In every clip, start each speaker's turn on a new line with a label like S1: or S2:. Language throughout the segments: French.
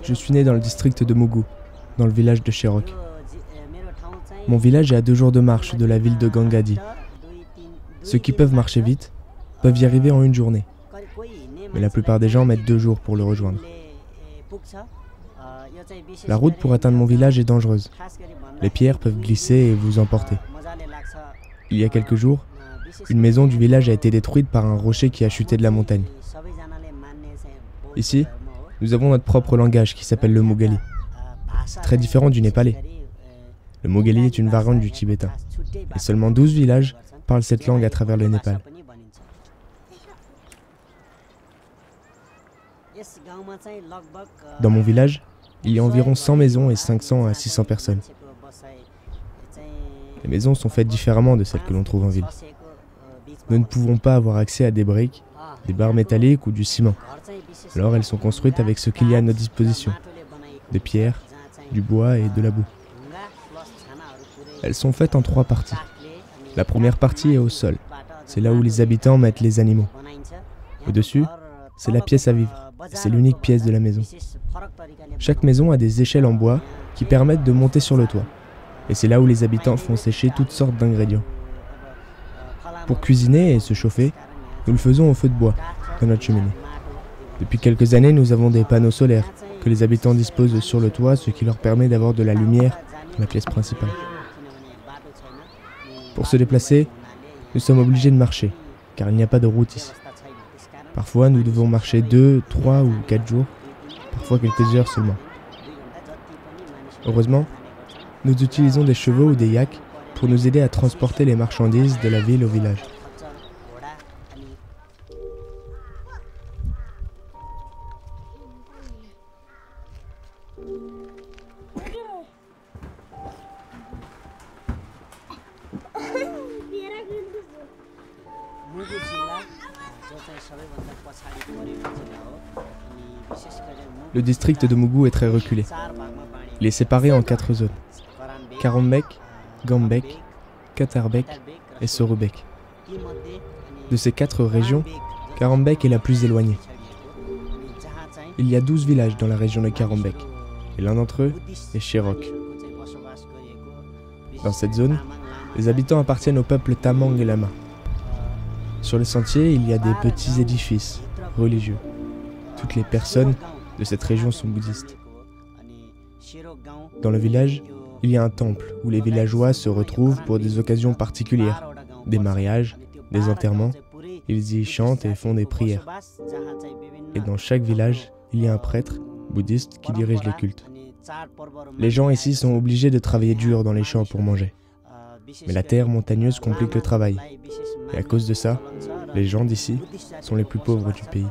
S1: Je suis né dans le district de Mugu, dans le village de Cherok. Mon village est à 2 jours de marche de la ville de Gangadi. Ceux qui peuvent marcher vite peuvent y arriver en 1 journée. Mais la plupart des gens mettent 2 jours pour le rejoindre. La route pour atteindre mon village est dangereuse. Les pierres peuvent glisser et vous emporter. Il y a quelques jours, une maison du village a été détruite par un rocher qui a chuté de la montagne. Ici, nous avons notre propre langage qui s'appelle le Mogali. C'est très différent du népalais. Le Mogali est une variante du tibétain. Et seulement 12 villages parlent cette langue à travers le Népal. Dans mon village, il y a environ 100 maisons et 500 à 600 personnes. Les maisons sont faites différemment de celles que l'on trouve en ville. Nous ne pouvons pas avoir accès à des briques, des barres métalliques ou du ciment. Alors elles sont construites avec ce qu'il y a à notre disposition, des pierres, du bois et de la boue. Elles sont faites en 3 parties. La première partie est au sol. C'est là où les habitants mettent les animaux. Au-dessus, c'est la pièce à vivre. C'est l'unique pièce de la maison. Chaque maison a des échelles en bois qui permettent de monter sur le toit. Et c'est là où les habitants font sécher toutes sortes d'ingrédients. Pour cuisiner et se chauffer, nous le faisons au feu de bois, dans notre cheminée. Depuis quelques années, nous avons des panneaux solaires que les habitants disposent sur le toit, ce qui leur permet d'avoir de la lumière dans la pièce principale. Pour se déplacer, nous sommes obligés de marcher, car il n'y a pas de route ici. Parfois, nous devons marcher 2, 3 ou 4 jours, parfois quelques heures seulement. Heureusement, nous utilisons des chevaux ou des yaks pour nous aider à transporter les marchandises de la ville au village. Le district de Mugu est très reculé. Il est séparé en 4 zones. Karambek, Gambek, Katarbek et Sorubek. De ces 4 régions, Karambek est la plus éloignée. Il y a 12 villages dans la région de Karambek, et l'un d'entre eux est Cherok. Dans cette zone, les habitants appartiennent au peuple Tamang et Lama. Sur les sentiers, il y a des petits édifices religieux. Toutes les personnes de cette région sont bouddhistes. Dans le village, il y a un temple où les villageois se retrouvent pour des occasions particulières, des mariages, des enterrements. Ils y chantent et font des prières. Et dans chaque village, il y a un prêtre bouddhiste qui dirige les cultes. Les gens ici sont obligés de travailler dur dans les champs pour manger. Mais la terre montagneuse complique le travail. Et à cause de ça, les gens d'ici sont les plus pauvres du pays.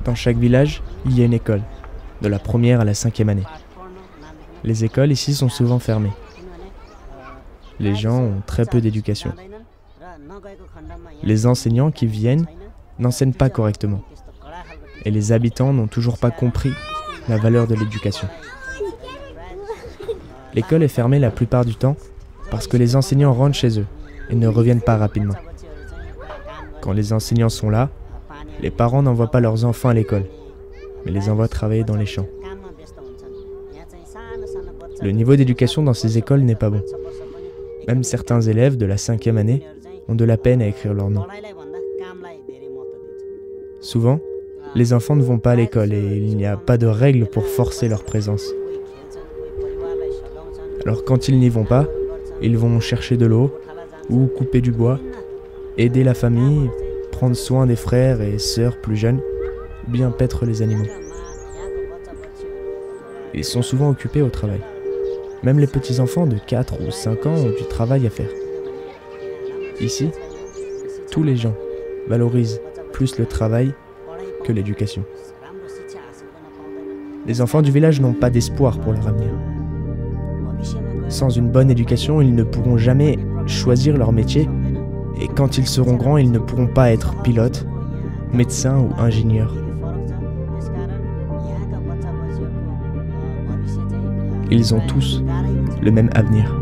S1: Dans chaque village, il y a une école, de la première à la 5e année. Les écoles ici sont souvent fermées. Les gens ont très peu d'éducation. Les enseignants qui viennent n'enseignent pas correctement. Et les habitants n'ont toujours pas compris la valeur de l'éducation. L'école est fermée la plupart du temps parce que les enseignants rentrent chez eux et ne reviennent pas rapidement. Quand les enseignants sont là, les parents n'envoient pas leurs enfants à l'école, mais les envoient travailler dans les champs. Le niveau d'éducation dans ces écoles n'est pas bon. Même certains élèves de la 5e année ont de la peine à écrire leur nom. Souvent, les enfants ne vont pas à l'école et il n'y a pas de règles pour forcer leur présence. Alors quand ils n'y vont pas, ils vont chercher de l'eau ou couper du bois, aider la famille, prendre soin des frères et sœurs plus jeunes, ou bien paître les animaux. Ils sont souvent occupés au travail. Même les petits-enfants de 4 ou 5 ans ont du travail à faire. Ici, tous les gens valorisent plus le travail que l'éducation. Les enfants du village n'ont pas d'espoir pour leur avenir. Sans une bonne éducation, ils ne pourront jamais choisir leur métier et quand ils seront grands, ils ne pourront pas être pilotes, médecins ou ingénieurs. Ils ont tous le même avenir.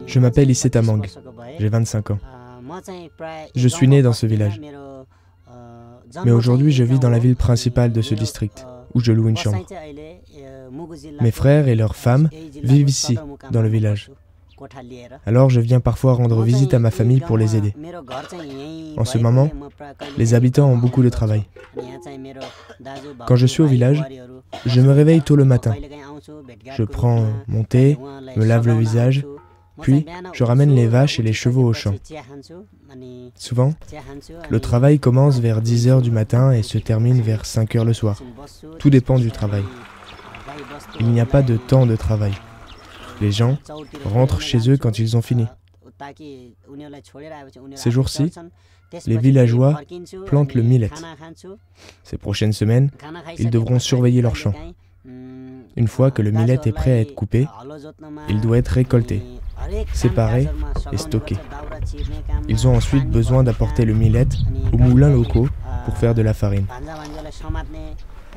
S2: Je m'appelle Issé Tamang, j'ai 25 ans. Je suis né dans ce village.
S1: Mais aujourd'hui, je vis dans la ville principale de ce district, où je loue une chambre. Mes frères et leurs femmes vivent ici, dans le village. Alors je viens parfois rendre visite à ma famille pour les aider. En ce moment, les habitants ont beaucoup de travail. Quand je suis au village, je me réveille tôt le matin. Je prends mon thé, me lave le visage, puis je ramène les vaches et les chevaux au champ. Souvent, le travail commence vers 10 h du matin et se termine vers 5 h le soir. Tout dépend du travail. Il n'y a pas de temps de travail. Les gens rentrent chez eux quand ils ont fini. Ces jours-ci, les villageois plantent le millet. Ces prochaines semaines, ils devront surveiller leurs champs. Une fois que le millet est prêt à être coupé, il doit être récolté, séparé et stocké. Ils ont ensuite besoin d'apporter le millet aux moulins locaux pour faire de la farine.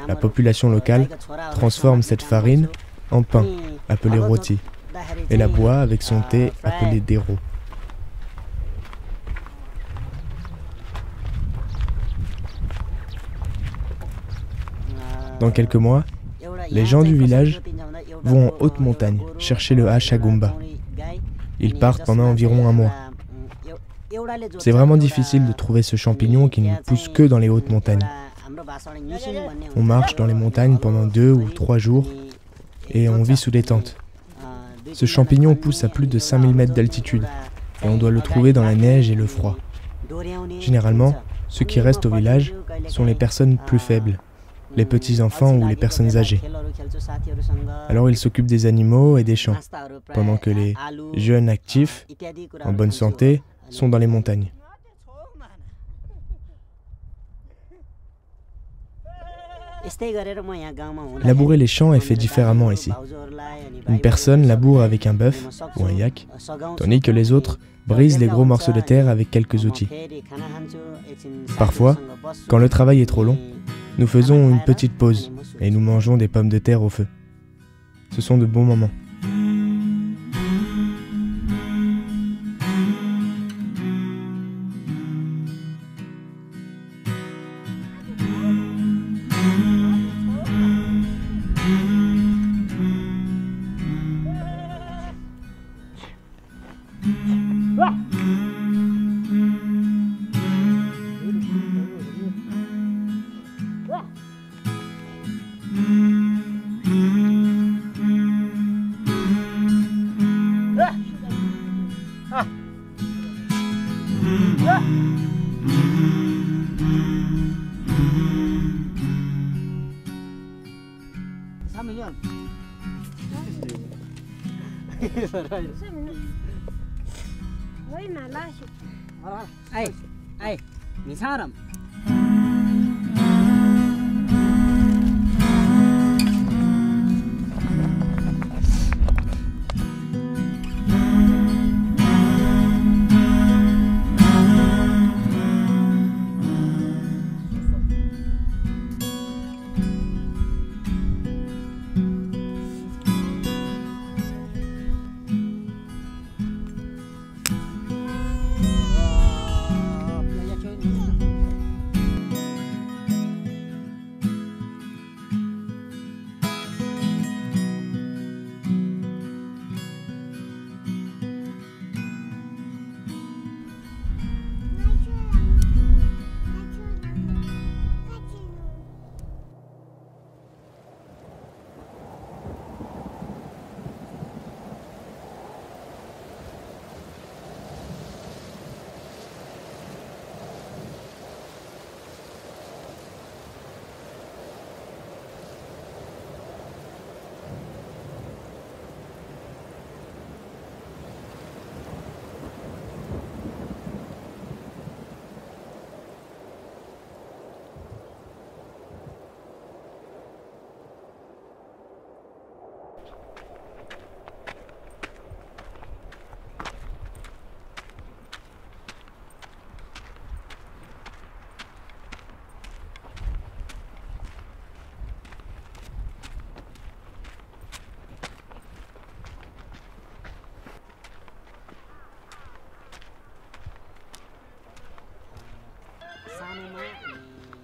S1: La population locale transforme cette farine en pain, appelé rôti, et la boit avec son thé appelé dero. Dans quelques mois, les gens du village vont en haute montagne chercher le Ashagumba. Ils partent pendant environ un mois. C'est vraiment difficile de trouver ce champignon qui ne pousse que dans les hautes montagnes. On marche dans les montagnes pendant 2 ou 3 jours et on vit sous des tentes. Ce champignon pousse à plus de 5000 mètres d'altitude et on doit le trouver dans la neige et le froid. Généralement, ceux qui restent au village sont les personnes plus faibles, les petits-enfants ou les personnes âgées. Alors ils s'occupent des animaux et des champs, pendant que les jeunes actifs, en bonne santé, sont dans les montagnes. Labourer les champs est fait différemment ici. Une personne laboure avec un bœuf ou un yak, tandis que les autres brisent les gros morceaux de terre avec quelques outils. Parfois, quand le travail est trop long, nous faisons une petite pause et nous mangeons des pommes de terre au feu. Ce sont de bons moments.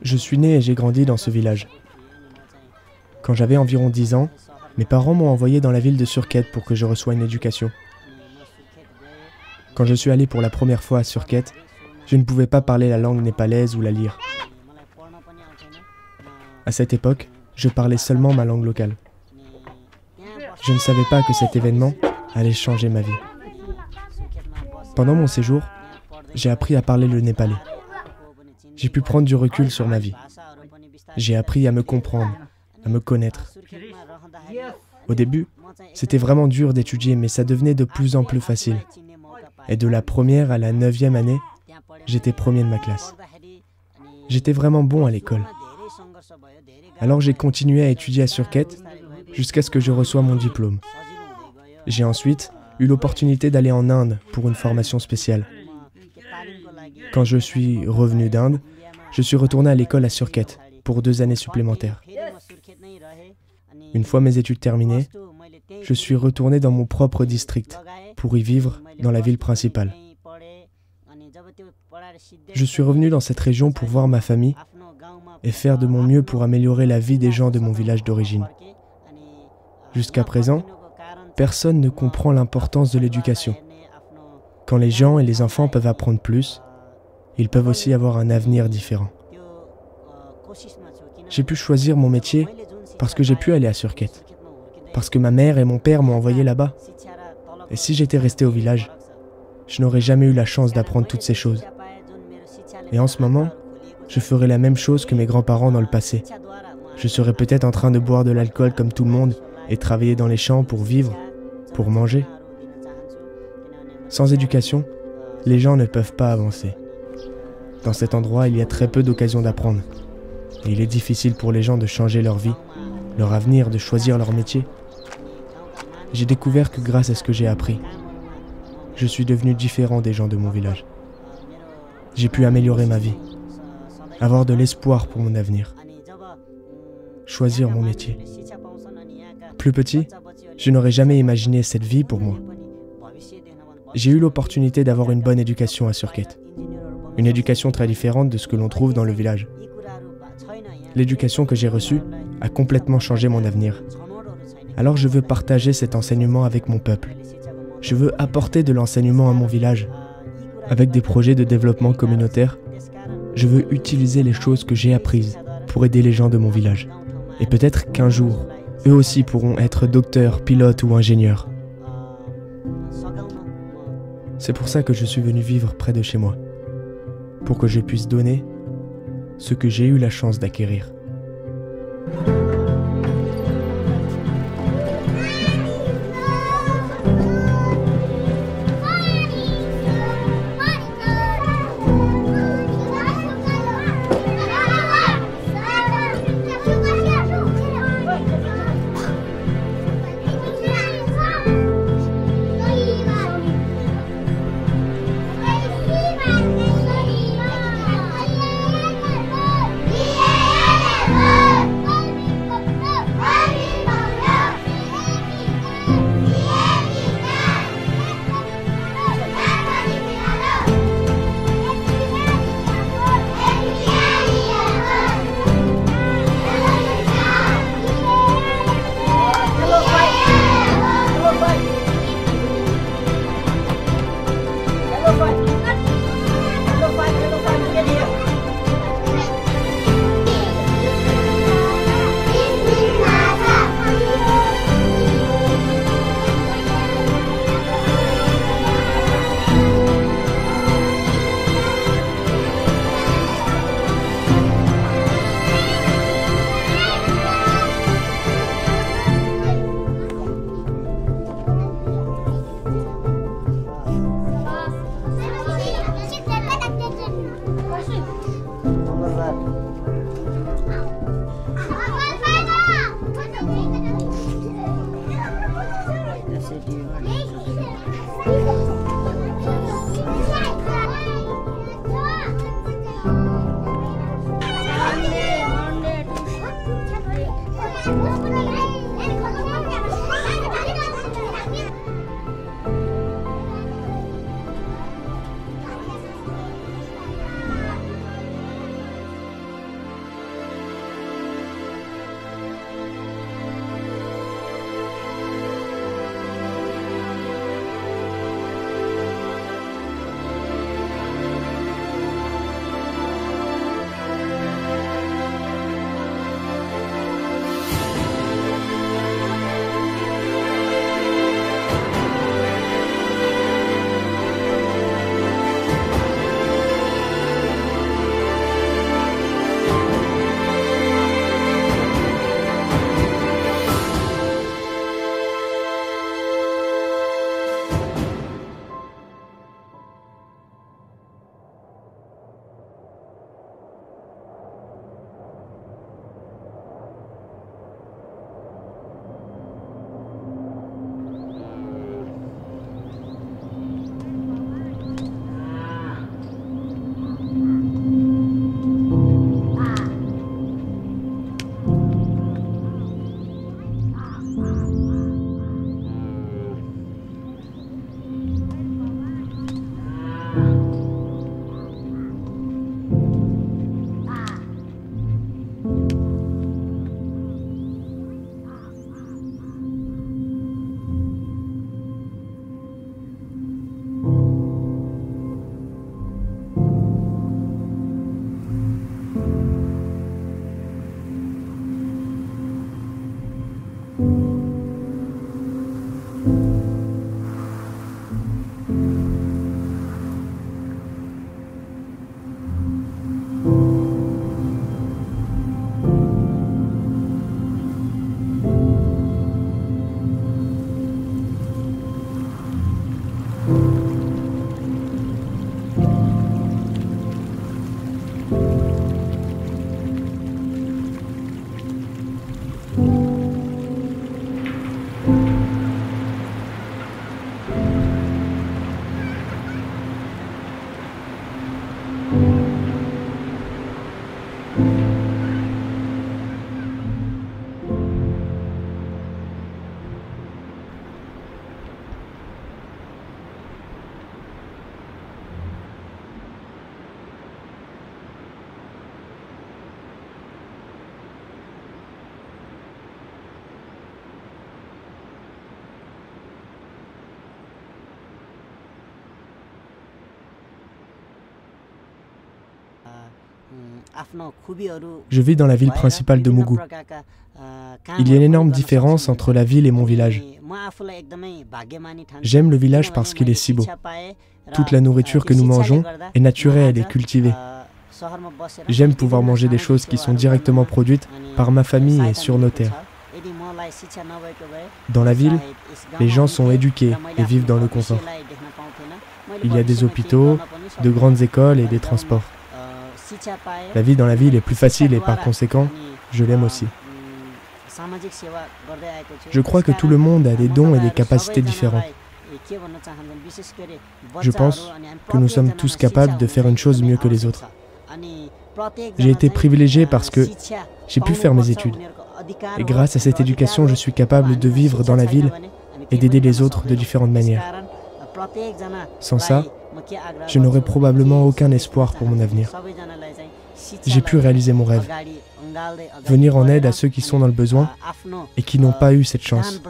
S1: Je suis né et j'ai grandi dans ce village. Quand j'avais environ 10 ans, mes parents m'ont envoyé dans la ville de Surkhet pour que je reçoive une éducation. Quand je suis allé pour la première fois à Surkhet, je ne pouvais pas parler la langue népalaise ou la lire. À cette époque, je parlais seulement ma langue locale. Je ne savais pas que cet événement allait changer ma vie. Pendant mon séjour, j'ai appris à parler le népalais. J'ai pu prendre du recul sur ma vie. J'ai appris à me comprendre, à me connaître. Au début, c'était vraiment dur d'étudier, mais ça devenait de plus en plus facile. Et de la première à la 9e année, j'étais premier de ma classe. J'étais vraiment bon à l'école. Alors j'ai continué à étudier à Surkhet jusqu'à ce que je reçoive mon diplôme. J'ai ensuite eu l'opportunité d'aller en Inde pour une formation spéciale. Quand je suis revenu d'Inde, je suis retourné à l'école à Surkhet pour 2 années supplémentaires. Une fois mes études terminées, je suis retourné dans mon propre district pour y vivre dans la ville principale. Je suis revenu dans cette région pour voir ma famille et faire de mon mieux pour améliorer la vie des gens de mon village d'origine. Jusqu'à présent, personne ne comprend l'importance de l'éducation. Quand les gens et les enfants peuvent apprendre plus, ils peuvent aussi avoir un avenir différent. J'ai pu choisir mon métier parce que j'ai pu aller à Surkhet, parce que ma mère et mon père m'ont envoyé là-bas. Et si j'étais resté au village, je n'aurais jamais eu la chance d'apprendre toutes ces choses. Et en ce moment, je ferais la même chose que mes grands-parents dans le passé. Je serais peut-être en train de boire de l'alcool comme tout le monde et travailler dans les champs pour vivre, pour manger. Sans éducation, les gens ne peuvent pas avancer. Dans cet endroit, il y a très peu d'occasions d'apprendre. Et il est difficile pour les gens de changer leur vie, leur avenir, de choisir leur métier. J'ai découvert que grâce à ce que j'ai appris, je suis devenu différent des gens de mon village. J'ai pu améliorer ma vie, avoir de l'espoir pour mon avenir, choisir mon métier. Plus petit, je n'aurais jamais imaginé cette vie pour moi. J'ai eu l'opportunité d'avoir une bonne éducation à Surkhet. Une éducation très différente de ce que l'on trouve dans le village. L'éducation que j'ai reçue a complètement changé mon avenir. Alors je veux partager cet enseignement avec mon peuple. Je veux apporter de l'enseignement à mon village. Avec des projets de développement communautaire, je veux utiliser les choses que j'ai apprises pour aider les gens de mon village. Et peut-être qu'un jour, eux aussi pourront être docteurs, pilotes ou ingénieurs. C'est pour ça que je suis venu vivre près de chez moi, pour que je puisse donner ce que j'ai eu la chance d'acquérir. Je vis dans la ville principale de Mugu. Il y a une énorme différence entre la ville et mon village. J'aime le village parce qu'il est si beau. Toute la nourriture que nous mangeons est naturelle et cultivée. J'aime pouvoir manger des choses qui sont directement produites par ma famille et sur nos terres. Dans la ville, les gens sont éduqués et vivent dans le confort. Il y a des hôpitaux, de grandes écoles et des transports. La vie dans la ville est plus facile et par conséquent, je l'aime aussi. Je crois que tout le monde a des dons et des capacités différentes. Je pense que nous sommes tous capables de faire une chose mieux que les autres. J'ai été privilégié parce que j'ai pu faire mes études. Et grâce à cette éducation, je suis capable de vivre dans la ville et d'aider les autres de différentes manières. Sans ça, je n'aurais probablement aucun espoir pour mon avenir. J'ai pu réaliser mon rêve, venir en aide à ceux qui sont dans le besoin et qui n'ont pas eu cette chance.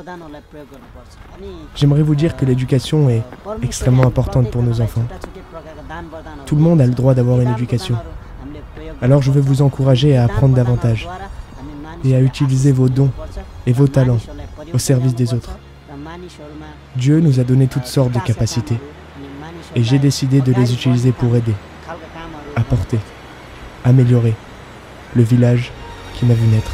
S1: J'aimerais vous dire que l'éducation est extrêmement importante pour nos enfants. Tout le monde a le droit d'avoir une éducation. Alors je veux vous encourager à apprendre davantage et à utiliser vos dons et vos talents au service des autres. Dieu nous a donné toutes sortes de capacités et j'ai décidé de les utiliser pour aider, apporter, améliorer le village qui m'a vu naître.